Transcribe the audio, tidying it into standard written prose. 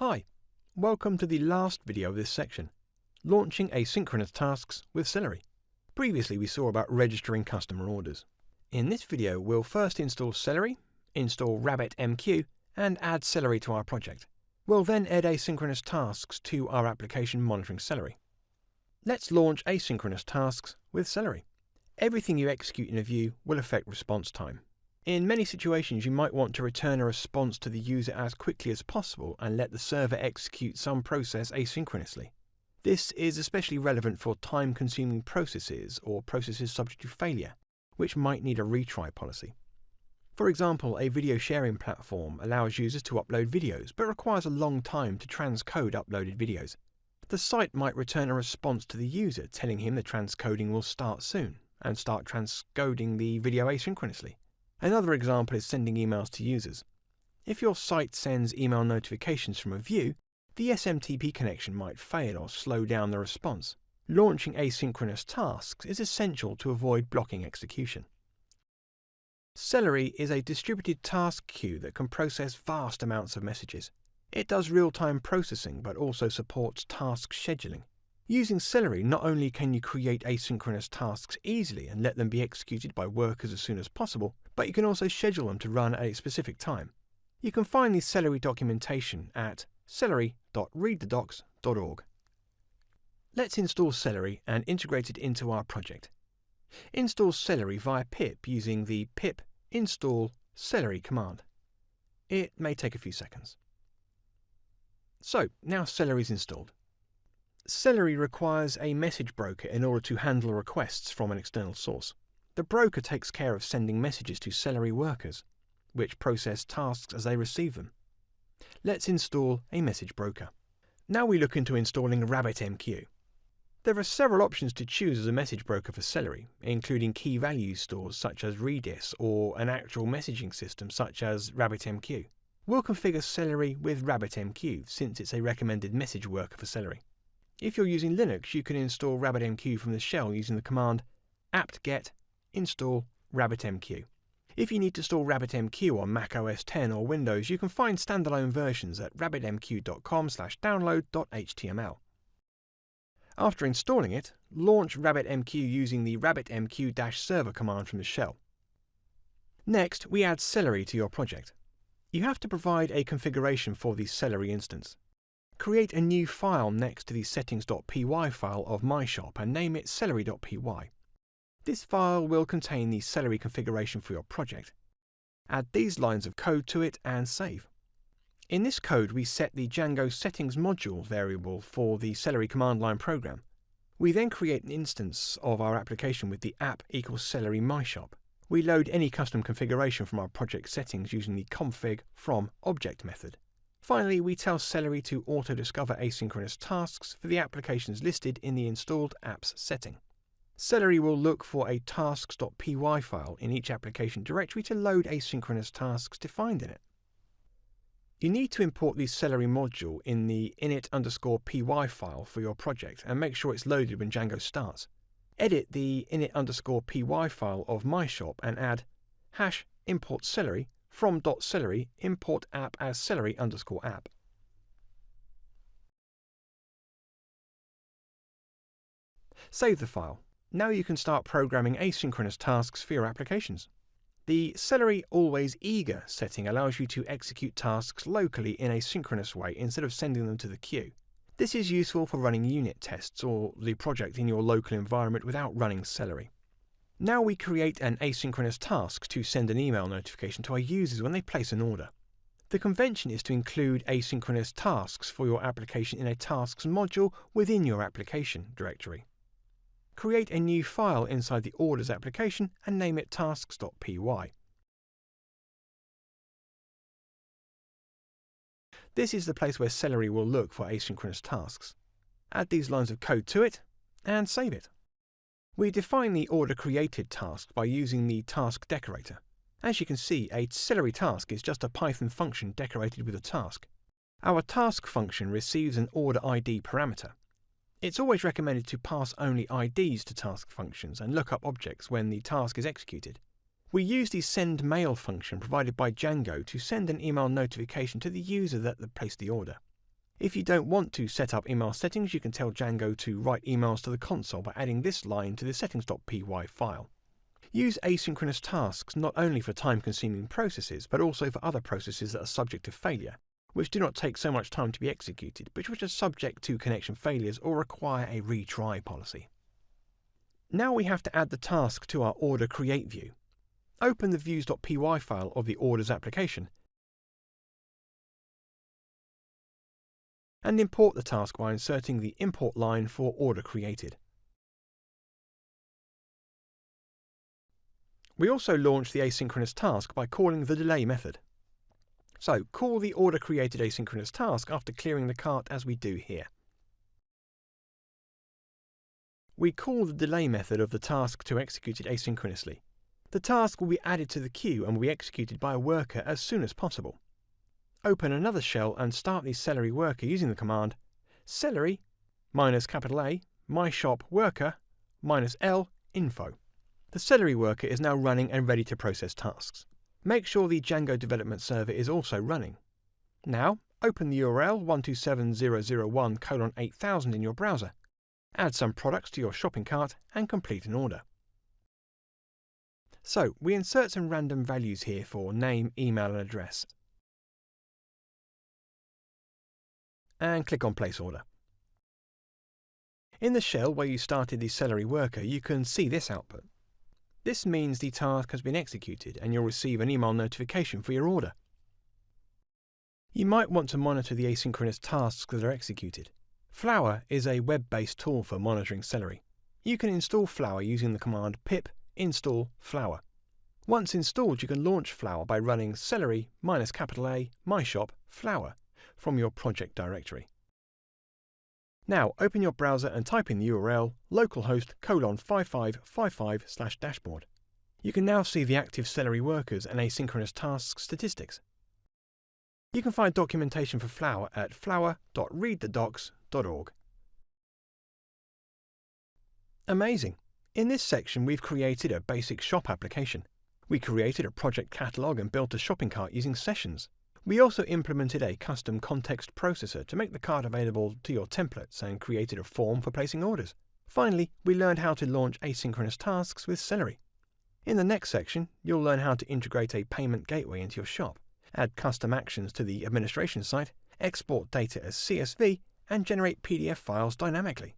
Hi, welcome to the last video of this section, launching asynchronous tasks with Celery. Previously we saw about registering customer orders. In this video we'll first install Celery, install RabbitMQ, and add Celery to our project. We'll then add asynchronous tasks to our application monitoring Celery. Let's launch asynchronous tasks with Celery. Everything you execute in a view will affect response time. In many situations, you might want to return a response to the user as quickly as possible and let the server execute some process asynchronously. This is especially relevant for time-consuming processes or processes subject to failure, which might need a retry policy. For example, a video sharing platform allows users to upload videos but requires a long time to transcode uploaded videos. The site might return a response to the user telling him the transcoding will start soon and start transcoding the video asynchronously. Another example is sending emails to users. If your site sends email notifications from a view, the SMTP connection might fail or slow down the response. Launching asynchronous tasks is essential to avoid blocking execution. Celery is a distributed task queue that can process vast amounts of messages. It does real-time processing but also supports task scheduling. Using Celery, not only can you create asynchronous tasks easily and let them be executed by workers as soon as possible, but you can also schedule them to run at a specific time. You can find the Celery documentation at celery.readthedocs.org. Let's install Celery and integrate it into our project. Install Celery via pip using the pip install Celery command. It may take a few seconds. So, now Celery is installed. Celery requires a message broker in order to handle requests from an external source. The broker takes care of sending messages to Celery workers, which process tasks as they receive them. Let's install a message broker. Now we look into installing RabbitMQ. There are several options to choose as a message broker for Celery, including key value stores such as Redis or an actual messaging system such as RabbitMQ. We'll configure Celery with RabbitMQ since it's a recommended message worker for Celery. If you're using Linux, you can install RabbitMQ from the shell using the command apt-get install RabbitMQ. If you need to install RabbitMQ on Mac OS X or Windows, you can find standalone versions at rabbitmq.com/download.html. After installing it, launch RabbitMQ using the rabbitmq-server command from the shell. Next, we add Celery to your project. You have to provide a configuration for the Celery instance. Create a new file next to the settings.py file of myshop and name it celery.py. This file will contain the Celery configuration for your project. Add these lines of code to it and save. In this code we set the Django settings module variable for the Celery command line program. We then create an instance of our application with the app equals Celery myshop. We load any custom configuration from our project settings using the config from object method. Finally, we tell Celery to auto-discover asynchronous tasks for the applications listed in the installed apps setting. Celery will look for a tasks.py file in each application directory to load asynchronous tasks defined in it. You need to import the Celery module in the init_py file for your project and make sure it's loaded when Django starts. Edit the init_py file of myshop and add #import Celery from .celery import app as Celery_app. Save the file. Now you can start programming asynchronous tasks for your applications. The Celery Always Eager setting allows you to execute tasks locally in a synchronous way instead of sending them to the queue. This is useful for running unit tests or the project in your local environment without running Celery. Now we create an asynchronous task to send an email notification to our users when they place an order. The convention is to include asynchronous tasks for your application in a tasks module within your application directory. Create a new file inside the orders application and name it tasks.py. This is the place where Celery will look for asynchronous tasks. Add these lines of code to it and save it. We define the order created task by using the task decorator. As you can see, a Celery task is just a Python function decorated with a task. Our task function receives an order ID parameter. It's always recommended to pass only IDs to task functions and look up objects when the task is executed. We use the sendMail function provided by Django to send an email notification to the user that placed the order. If you don't want to set up email settings, you can tell Django to write emails to the console by adding this line to the settings.py file. Use asynchronous tasks not only for time-consuming processes, but also for other processes that are subject to failure, which do not take so much time to be executed, but which are subject to connection failures or require a retry policy. Now we have to add the task to our order create view. Open the views.py file of the orders application and import the task by inserting the import line for order created. We also launch the asynchronous task by calling the delay method. So call the order created asynchronous task after clearing the cart as we do here. We call the delay method of the task to execute it asynchronously. The task will be added to the queue and will be executed by a worker as soon as possible. Open another shell and start the Celery worker using the command Celery -A myshop worker -L info. The Celery worker is now running and ready to process tasks. Make sure the Django development server is also running. Now, open the URL 127.0.0.1:8000 in your browser. Add some products to your shopping cart and complete an order. So, we insert some random values here for name, email and address. And click on Place Order. In the shell where you started the Celery worker, you can see this output. This means the task has been executed and you'll receive an email notification for your order. You might want to monitor the asynchronous tasks that are executed. Flower is a web-based tool for monitoring Celery. You can install Flower using the command pip install Flower. Once installed, you can launch Flower by running Celery -A myshop Flower from your project directory. Now open your browser and type in the URL localhost:5555/dashboard. You can now see the active Celery workers and asynchronous tasks statistics. You can find documentation for Flower at flower.readthedocs.org. Amazing! In this section we've created a basic shop application. We created a project catalog and built a shopping cart using sessions. We also implemented a custom context processor to make the cart available to your templates and created a form for placing orders. Finally, we learned how to launch asynchronous tasks with Celery. In the next section, you'll learn how to integrate a payment gateway into your shop, add custom actions to the administration site, export data as CSV, and generate PDF files dynamically.